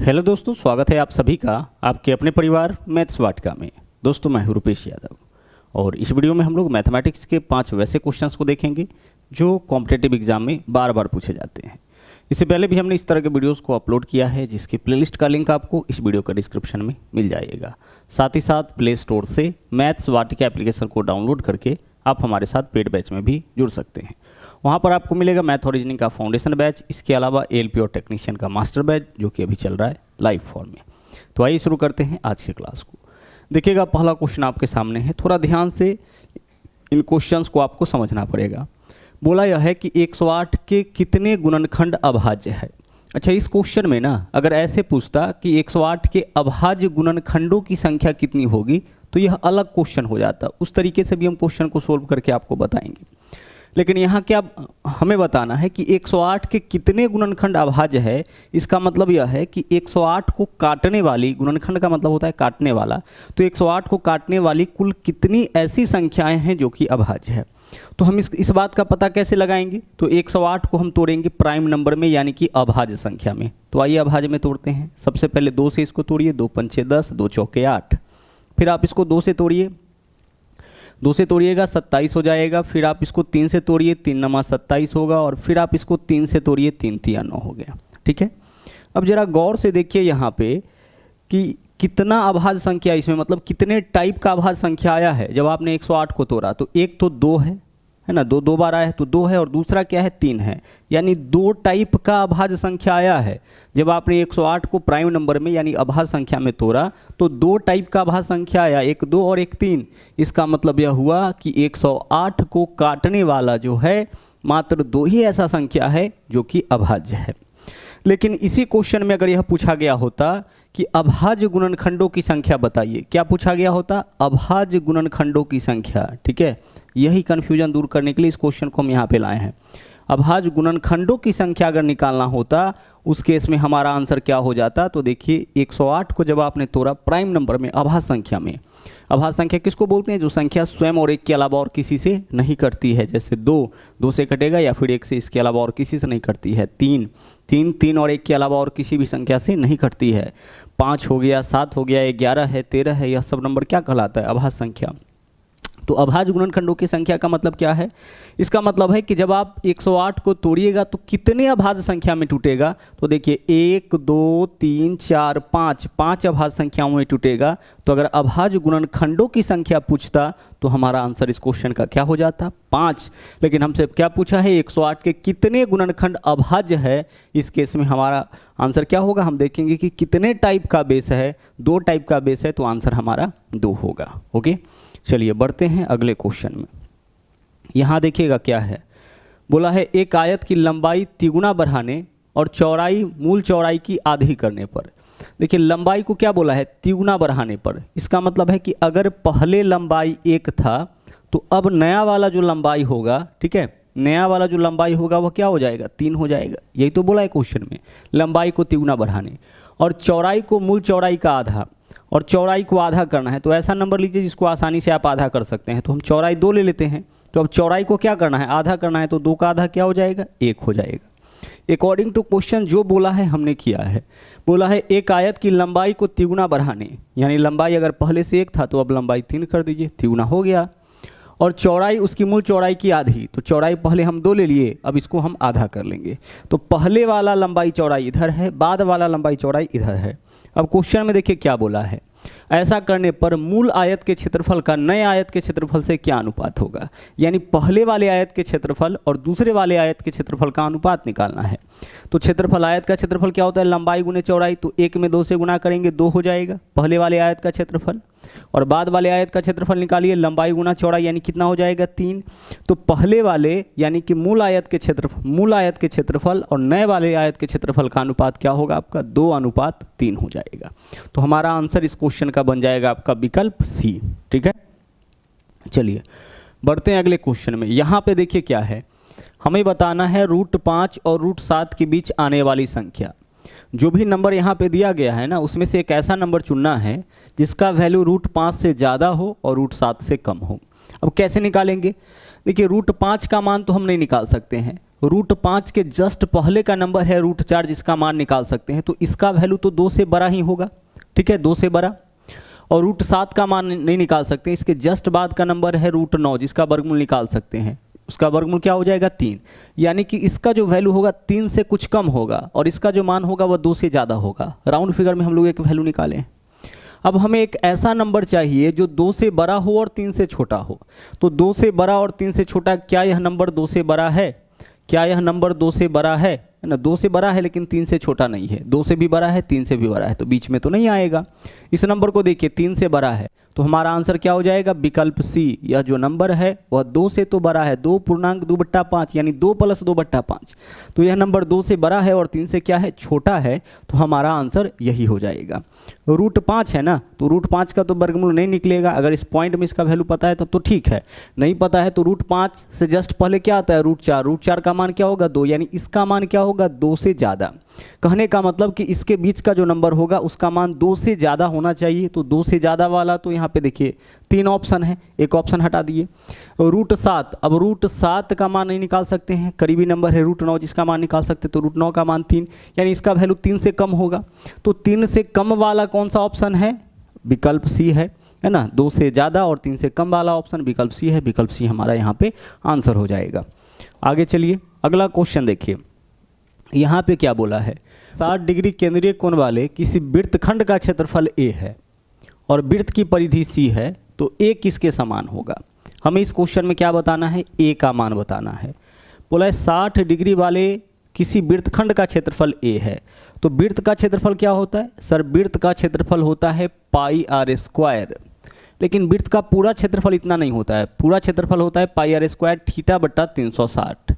Hello दोस्तों, स्वागत है आप सभी का आपके अपने परिवार मैथ्स वाटिका में। दोस्तों मैं हूं रुपेश यादव और इस वीडियो में हम लोग मैथमेटिक्स के 5 वैसे क्वेश्चंस को देखेंगे जो कॉम्पिटिटिव एग्जाम में बार बार पूछे जाते हैं। इससे पहले भी हमने इस तरह के वीडियोस को अपलोड किया है जिसकी प्लेलिस्ट का लिंक आपको इस वीडियो का डिस्क्रिप्शन में मिल जाएगा। साथ ही साथ प्ले स्टोर से मैथ्स वाटिका एप्लीकेशन को डाउनलोड करके आप हमारे साथ पेड बैच में भी जुड़ सकते हैं। वहाँ पर आपको मिलेगा मैथ और रीजनिंग का फाउंडेशन बैच, इसके अलावा एएलपी और टेक्नीशियन का मास्टर बैच जो कि अभी चल रहा है लाइव फॉर्म में। तो आइए शुरू करते हैं आज के क्लास को। देखिएगा पहला क्वेश्चन आपके सामने है, थोड़ा ध्यान से इन क्वेश्चंस को आपको समझना पड़ेगा। बोला यह है कि 108 के कितने गुणनखंड अभाज्य है। अच्छा, इस क्वेश्चन में ना अगर ऐसे पूछता कि 108 के अभाज्य गुणनखंडों की संख्या कितनी होगी तो यह अलग क्वेश्चन हो जाता। उस तरीके से भी हम क्वेश्चन को सोल्व करके आपको बताएंगे। लेकिन यहाँ क्या हमें बताना है कि 108 के कितने गुणनखंड अभाज्य है। इसका मतलब यह है कि 108 को काटने वाली, गुणनखंड का मतलब होता है काटने वाला, तो 108 को काटने वाली कुल कितनी ऐसी संख्याएं हैं जो कि अभाज्य है। तो हम इस बात का पता कैसे लगाएंगे? तो 108 को हम तोड़ेंगे प्राइम नंबर में यानी कि अभाज्य संख्या में। तो आइए अभाज्य में तोड़ते हैं। सबसे पहले 2 से इसको तोड़िए, 2 पंचे 10, 2 चौके 8। फिर आप इसको 2 से तोड़िए, 2 से तोड़िएगा 27 हो जाएगा। फिर आप इसको 3 से तोड़िए, 3 नमा 27 होगा। और फिर आप इसको 3 से तोड़िए, 3 तिया 9 हो गया। ठीक है, अब जरा गौर से देखिए यहाँ पे कि कितना अभाज्य संख्या इसमें, मतलब कितने टाइप का अभाज्य संख्या आया है। जब आपने 108 को तोड़ा तो एक तो 2 है ना, 2 बार आया है तो 2 है, और दूसरा क्या है 3 है, यानी 2 टाइप का अभाज्य संख्या आया है। जब आपने 108 को प्राइम नंबर में यानी अभाज्य संख्या में तोड़ा तो 2 टाइप का अभाज्य संख्या आया, एक 2 और एक 3। इसका मतलब यह हुआ कि 108 को काटने वाला जो है मात्र 2 ही ऐसा संख्या है जो कि अभाज्य है। लेकिन इसी क्वेश्चन में अगर यह पूछा गया होता कि अभाज्य गुणनखंडों की संख्या बताइए, क्या पूछा गया होता? अभाज्य गुणनखंडों की संख्या। ठीक है, यही कन्फ्यूजन दूर करने के लिए इस क्वेश्चन को हम यहाँ पे लाए हैं। अभाज्य गुणनखंडों की संख्या अगर निकालना होता उस केस में हमारा आंसर क्या हो जाता? तो देखिए 108 को जब आपने तोड़ा प्राइम नंबर में अभाज्य संख्या में, अभाज्य संख्या किसको बोलते हैं? जो संख्या स्वयं और एक के अलावा और किसी से नहीं कटती है। जैसे 2 से कटेगा, या फिर 1 से, इसके अलावा और किसी से नहीं कटती है। 3 और 1 के अलावा और किसी भी संख्या से नहीं कटती है। 5 हो गया, 7 हो गया, 11 है, 13 है, यह सब नंबर क्या कहलाता है? अभाज्य संख्या। तो अभाज्य गुणनखंडों की संख्या का मतलब क्या है? इसका मतलब है कि जब आप 108 को तोड़िएगा तो कितने अभाज्य संख्या में टूटेगा? तो देखिए 1 2 3 4 5 अभाज्य संख्याओं में टूटेगा। तो अगर अभाज्य गुणनखंडों की संख्या पूछता तो हमारा आंसर इस क्वेश्चन का क्या हो जाता? 5। लेकिन हमसे क्या पूछा है? 108 के कितने गुणनखंड अभाज्य है। इस केस में हमारा आंसर क्या होगा? हम देखेंगे कि कितने टाइप का बेस है। 2 टाइप का बेस है तो आंसर हमारा 2 होगा। ओके, चलिए बढ़ते हैं अगले क्वेश्चन में। यहाँ देखिएगा क्या है, बोला है एक आयत की लंबाई तिगुना बढ़ाने और चौड़ाई मूल चौड़ाई की आधी करने पर। देखिए लंबाई को क्या बोला है? तिगुना बढ़ाने पर। इसका मतलब है कि अगर पहले लंबाई 1 था तो अब नया वाला जो लंबाई होगा, ठीक है, नया वाला जो लंबाई होगा वह क्या हो जाएगा? 3 हो जाएगा। यही तो बोला है क्वेश्चन में, लंबाई को तिगुना बढ़ाने और चौड़ाई को मूल चौड़ाई का आधा, और चौड़ाई को आधा करना है। तो ऐसा नंबर लीजिए जिसको आसानी से आप आधा कर सकते हैं। तो हम चौड़ाई 2 ले लेते हैं। तो अब चौड़ाई को क्या करना है? आधा करना है। तो 2 का आधा क्या हो जाएगा? 1 हो जाएगा। अकॉर्डिंग टू क्वेश्चन जो बोला है हमने किया है। बोला है एक आयत की लंबाई को तिगुना बढ़ाने, यानी लंबाई अगर पहले से 1 था तो अब लंबाई 3 कर दीजिए, तिगुना हो गया। और चौड़ाई उसकी मूल चौड़ाई की आधी, तो चौड़ाई पहले हम 2 ले लिए, अब इसको हम आधा कर लेंगे। तो पहले वाला लंबाई चौड़ाई इधर है, बाद वाला लंबाई चौड़ाई इधर है। अब क्वेश्चन में देखिए क्या बोला है, ऐसा करने पर मूल आयत के क्षेत्रफल का नए आयत के क्षेत्रफल से क्या अनुपात होगा। यानी पहले वाले आयत के क्षेत्रफल और दूसरे वाले आयत के क्षेत्रफल का अनुपात निकालना है। तो क्षेत्रफल, आयत का क्षेत्रफल क्या होता है? लंबाई गुने चौड़ाई। तो 1 में 2 से गुना करेंगे, 2 हो जाएगा पहले वाले आयत का क्षेत्रफल। और बाद वाले आयत का क्षेत्रफल निकालिए, लंबाई गुना चौड़ाई, यानी कितना हो जाएगा? 3। तो पहले वाले यानी कि मूल आयत के क्षेत्रफल और नए वाले आयत के क्षेत्रफल का अनुपात क्या होगा आपका? 2:3 हो जाएगा। तो हमारा आंसर इस क्वेश्चन का बन जाएगा आपका विकल्प सी। ठीक है, चलिए बढ़ते हैं अगले क्वेश्चन में। यहाँ पे देखिए क्या है, हमें बताना है √5 और √7 के बीच आने वाली संख्या। जो भी नंबर यहाँ पे दिया गया है ना, उसमें से एक ऐसा नंबर चुनना है जिसका वैल्यू √5 से ज़्यादा हो और √7 से कम हो। अब कैसे निकालेंगे? देखिए √5 का मान तो हम नहीं निकाल सकते हैं, √5 के जस्ट पहले का नंबर है √4 जिसका मान निकाल सकते हैं, तो इसका वैल्यू तो 2 से बड़ा ही होगा, ठीक है, 2 से बड़ा। और √7 का मान नहीं निकाल सकते, इसके जस्ट बाद का नंबर है √9 जिसका वर्गमूल निकाल सकते हैं, उसका वर्गमूल क्या हो जाएगा 3, यानी कि इसका जो वैल्यू होगा 3 से कुछ कम होगा और इसका जो मान होगा वह 2 से ज़्यादा होगा। राउंड फिगर में हम लोग एक वैल्यू निकालें। अब हमें एक ऐसा नंबर चाहिए जो 2 से बड़ा हो और 3 से छोटा हो। तो 2 से बड़ा और 3 से छोटा, क्या यह नंबर 2 से बड़ा है? क्या यह नंबर 2 से बड़ा है ना? 2 से बड़ा है लेकिन 3 से छोटा नहीं है। 2 से भी बड़ा है, 3 से भी बड़ा है, तो बीच में तो नहीं आएगा। इस नंबर को देखिए 3 से बड़ा है, तो हमारा आंसर क्या हो जाएगा? विकल्प सी। यह जो नंबर है वह 2 से तो बड़ा है, 2.2/5 यानी 2 + 2/5। तो यह नंबर 2 से बड़ा है और 3 से क्या है? छोटा है, तो हमारा आंसर यही हो जाएगा। √5 है ना, तो √5 का तो वर्गमूल नहीं निकलेगा। अगर इस पॉइंट में इसका वैल्यू पता है तब तो ठीक है, नहीं पता है तो √5 से जस्ट पहले क्या आता है? √4। √4 का मान क्या होगा? 2, यानी इसका मान क्या होगा? 2 से ज़्यादा। कहने का मतलब कि इसके बीच का जो नंबर होगा उसका मान 2 से ज़्यादा होना चाहिए। तो 2 से ज़्यादा वाला, तो यहाँ पे देखिए 3 ऑप्शन है, एक ऑप्शन हटा दिए। √7, अब √7 का मान नहीं निकाल सकते हैं, करीबी नंबर है √9 जिसका मान निकाल सकते, तो √9 का मान 3, यानी इसका वैल्यू 3 से कम होगा। तो 3 से कम वाला कौन सा ऑप्शन है? विकल्प सी है ना। 2 से ज़्यादा और 3 से कम वाला ऑप्शन विकल्प सी है। विकल्प सी हमारा यहाँ पे आंसर हो जाएगा। आगे चलिए अगला क्वेश्चन देखिए, यहाँ पे क्या बोला है? 60 डिग्री केंद्रीय कोण वाले किसी वृत्तखंड का क्षेत्रफल a है और वृत्त की परिधि c है, तो a किसके समान होगा? हमें इस क्वेश्चन में क्या बताना है? a का मान बताना है। बोला है 60 डिग्री वाले किसी वृत्तखंड का क्षेत्रफल a है, तो वृत्त का क्षेत्रफल क्या होता है? सर वृत्त का क्षेत्रफल होता है πr², लेकिन वृत्त का पूरा क्षेत्रफल इतना नहीं होता है। पूरा क्षेत्रफल होता है πr² θ/360।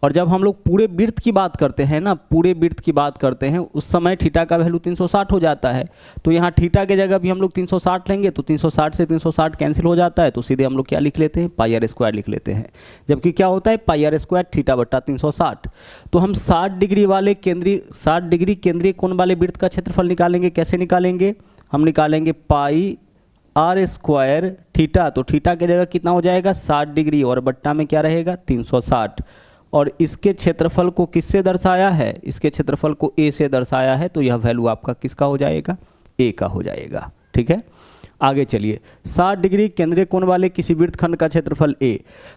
और जब हम लोग पूरे वृत्त की बात करते हैं ना, पूरे वृत्त की बात करते हैं, उस समय थीटा का वैल्यू 360 हो जाता है। तो यहाँ थीटा के जगह भी हम लोग 360 लेंगे, तो 360 से 360 कैंसिल हो जाता है, तो सीधे हम लोग क्या लिख लेते हैं? πr² लिख लेते हैं। जबकि क्या होता है? πr² θ/360। तो हम 60 डिग्री केंद्रीय कोण वाले वृत्त का क्षेत्रफल निकालेंगे। कैसे निकालेंगे? हम निकालेंगे πr² थीटा, तो थीटा की जगह कितना हो जाएगा? 60 डिग्री, और बट्टा में क्या रहेगा? 360। और इसके क्षेत्रफल को किससे दर्शाया है? इसके क्षेत्रफल को a से दर्शाया है, तो यह वैल्यू आपका किसका हो जाएगा? a का हो जाएगा। ठीक है, आगे चलिए। 60 डिग्री केंद्रीय कोण वाले किसी वृत्तखंड का क्षेत्रफल a,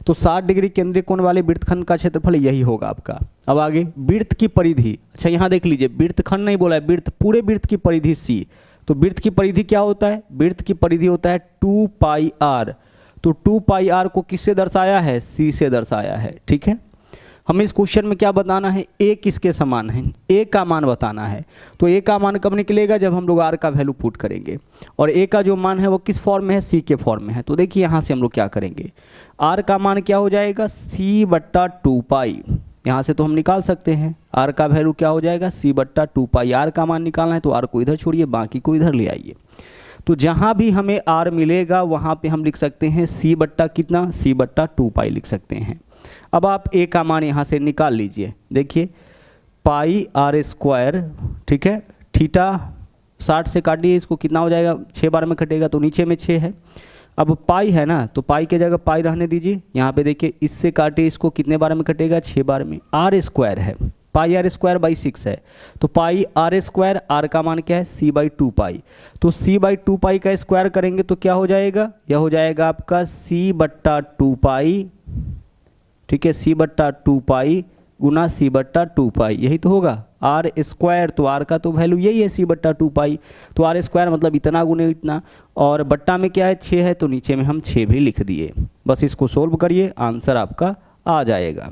तो 60 डिग्री केंद्रीय कोण वाले वृत्तखंड का क्षेत्रफल यही होगा आपका। अब आगे वृत्त की परिधि, अच्छा यहाँ देख लीजिए, वृत्तखंड नहीं बोला है, वृत्त, पूरे वृत्त की परिधि c। तो वृत्त की परिधि क्या होता है? वृत्त की परिधि होता है 2πr। तो 2πr को किससे दर्शाया है? c से दर्शाया है। ठीक है, हमें इस क्वेश्चन में क्या बताना है? a किसके समान है? a का मान बताना है। तो a का मान कब निकलेगा? जब हम लोग r का वैल्यू पुट करेंगे। और a का जो मान है वो किस फॉर्म में है? c के फॉर्म में है। तो देखिए यहाँ से हम लोग क्या करेंगे, r का मान क्या हो जाएगा? c/2π। यहाँ से तो हम निकाल सकते हैं, r का वैल्यू क्या हो जाएगा? c/2π। r का मान निकालना है तो r को इधर छोड़िए, बाकी को इधर ले आइए। तो जहाँ भी हमें r मिलेगा वहाँ पे हम लिख सकते हैं c/कितना? c/2π लिख सकते हैं। अब आप a का मान यहाँ से निकाल लीजिए। देखिए πr², ठीक है, थीटा 60 से काटिए, इसको कितना हो जाएगा? 6 बार में कटेगा, तो नीचे में 6 है। अब पाई है ना, तो पाई के जगह पाई रहने दीजिए। यहाँ पे देखिए इससे काटिए, इसको कितने बार में कटेगा? 6 बार में। r² है, πr²/6 है, तो πr², r का मान क्या है? c/2π। तो c/2π का स्क्वायर करेंगे तो क्या हो जाएगा? यह हो जाएगा आपका c/2π। ठीक है, c/2π गुना c/2π, यही तो होगा। r², तो r का तो वैल्यू यही है c/2π। तो r² मतलब इतना गुने इतना, और बट्टा में क्या है? 6 है, तो नीचे में हम 6 भी लिख दिए। बस इसको सोल्व करिए, आंसर आपका आ जाएगा।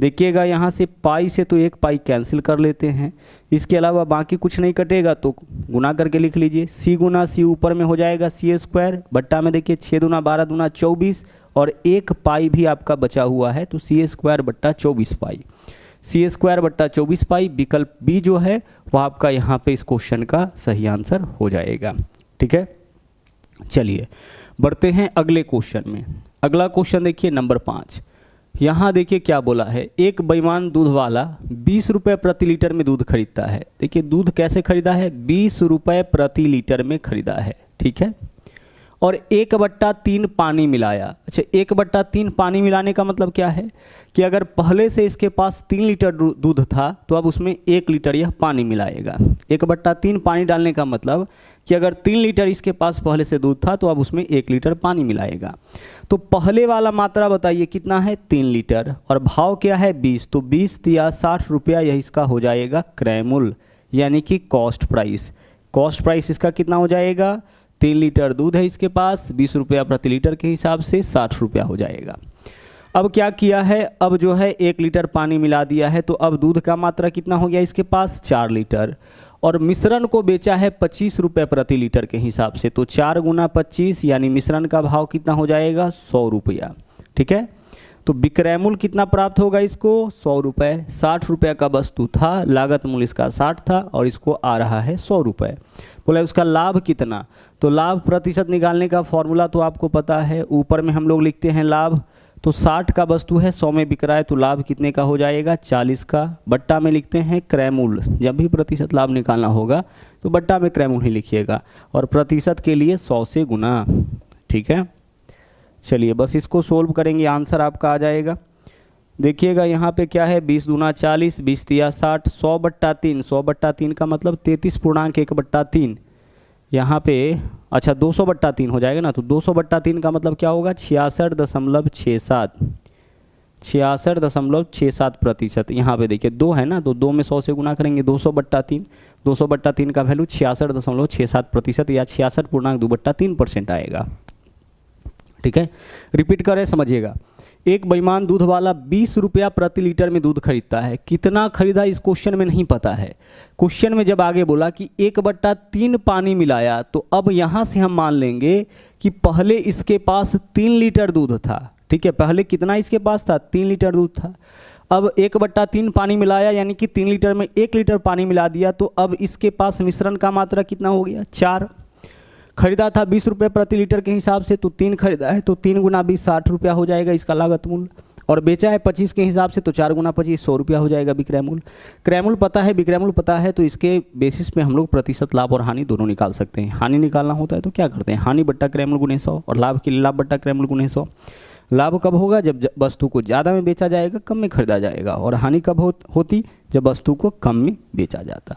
देखिएगा यहाँ से पाई से तो एक पाई कैंसिल कर लेते हैं, इसके अलावा बाकी कुछ नहीं कटेगा, तो गुना करके लिख लीजिए। c गुना c ऊपर में हो जाएगा c², बट्टा में देखिए 6 दूना 12 दूना 24, और एक पाई भी आपका बचा हुआ है, तो c²/24π। c²/24π विकल्प बी जो है वह आपका यहाँ पे इस क्वेश्चन का सही आंसर हो जाएगा। ठीक है, चलिए बढ़ते हैं अगले क्वेश्चन में। अगला क्वेश्चन देखिए नंबर 5। यहाँ देखिए क्या बोला है, एक बेईमान दूध वाला 20 रुपये प्रति लीटर में दूध खरीदता है। देखिए दूध कैसे खरीदा है? 20 रुपये प्रति लीटर में खरीदा है। ठीक है, और 1/3 पानी मिलाया। अच्छा, 1/3 पानी मिलाने का मतलब क्या है कि अगर पहले से इसके पास 3 लीटर दूध था तो अब उसमें 1 लीटर यह पानी मिलाएगा। 1/3 पानी डालने का मतलब कि अगर 3 लीटर इसके पास पहले से दूध था तो अब उसमें 1 लीटर पानी मिलाएगा। तो पहले वाला मात्रा बताइए कितना है, 3 लीटर, और भाव क्या है 20, तो 20 या 60 रुपया यह इसका हो जाएगा क्रय मूल्य, यानी कि कॉस्ट प्राइस। कॉस्ट प्राइस इसका कितना हो जाएगा, 3 लीटर दूध है इसके पास, 20 रुपया प्रति लीटर के हिसाब से 60 रुपया हो जाएगा। अब क्या किया है, अब जो है 1 लीटर पानी मिला दिया है, तो अब दूध का मात्रा कितना हो गया इसके पास 4 लीटर, और मिश्रण को बेचा है 25 रुपये प्रति लीटर के हिसाब से, तो 4 गुना 25 यानी मिश्रण का भाव कितना हो जाएगा 100 रुपया। ठीक है, तो विक्रय मूल्य कितना प्राप्त होगा इसको 100 रुपये। 60 रुपये का वस्तु था, लागत मूल्य इसका 60 था और इसको आ रहा है 100 रुपये। बोला उसका लाभ कितना, तो लाभ प्रतिशत निकालने का फॉर्मूला तो आपको पता है, ऊपर में हम लोग लिखते हैं लाभ, तो 60 का वस्तु है 100 में बिक रहा है, तो लाभ कितने का हो जाएगा 40 का। बट्टा में लिखते हैं क्रय मूल्य, जब भी प्रतिशत लाभ निकालना होगा तो बट्टा में क्रय मूल्य ही लिखिएगा, और प्रतिशत के लिए 100 से गुना। ठीक है, चलिए बस इसको सोल्व करेंगे, आंसर आपका आ जाएगा। देखिएगा यहाँ पे क्या है, 20 दूना 40, 20 तिया 60, 100/3, 100/3 का मतलब 33.1/3, यहाँ पे अच्छा 200/3 हो जाएगा ना, तो 200/3 का मतलब क्या होगा 66.67, 66.67%। यहाँ पे देखिए 2 है ना, तो 2 में 100 से गुना करेंगे 200/3, 200/3 का वैल्यू 66.67% या 66.2/3% आएगा। ठीक है, रिपीट करें समझिएगा। एक बेईमान दूध वाला 20 रुपया प्रति लीटर में दूध खरीदता है। कितना खरीदा इस क्वेश्चन में नहीं पता है। क्वेश्चन में जब आगे बोला कि 1/3 पानी मिलाया, तो अब यहाँ से हम मान लेंगे कि पहले इसके पास 3 लीटर दूध था। ठीक है, पहले कितना इसके पास था 3 लीटर दूध था। अब 1/3 पानी मिलाया, यानी कि 3 लीटर में 1 लीटर पानी मिला दिया, तो अब इसके पास मिश्रण का मात्रा कितना हो गया 4। खरीदा था 20 रुपये प्रति लीटर के हिसाब से, तो 3 खरीदा है, तो 3 गुना 20 60 रुपया हो जाएगा इसका लागत मूल्य, और बेचा है 25 के हिसाब से, तो 4 गुना 25 100 रुपया हो जाएगा विक्रय मूल्य। क्रय मूल्य पता है, विक्रय मूल्य पता है, तो इसके बेसिस पे हम लोग प्रतिशत लाभ और हानि दोनों निकाल सकते हैं। हानि निकालना होता है तो क्या करते हैं, हानि बट्टा क्रय मूल्य गुणे 100, और लाभ के लिए लाभ बट्टा क्रय मूल्य गुणे 100। लाभ कब होगा, जब वस्तु को ज़्यादा में बेचा जाएगा, कम में खरीदा जाएगा, और हानि कब होती, जब वस्तु को कम में बेचा जाता।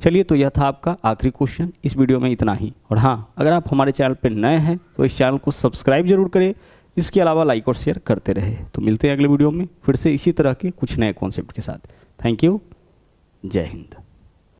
चलिए, तो यह था आपका आखिरी क्वेश्चन, इस वीडियो में इतना ही। और हाँ, अगर आप हमारे चैनल पर नए हैं तो इस चैनल को सब्सक्राइब जरूर करें, इसके अलावा लाइक और शेयर करते रहे। तो मिलते हैं अगले वीडियो में फिर से इसी तरह के कुछ नए कॉन्सेप्ट के साथ। थैंक यू, जय हिंद।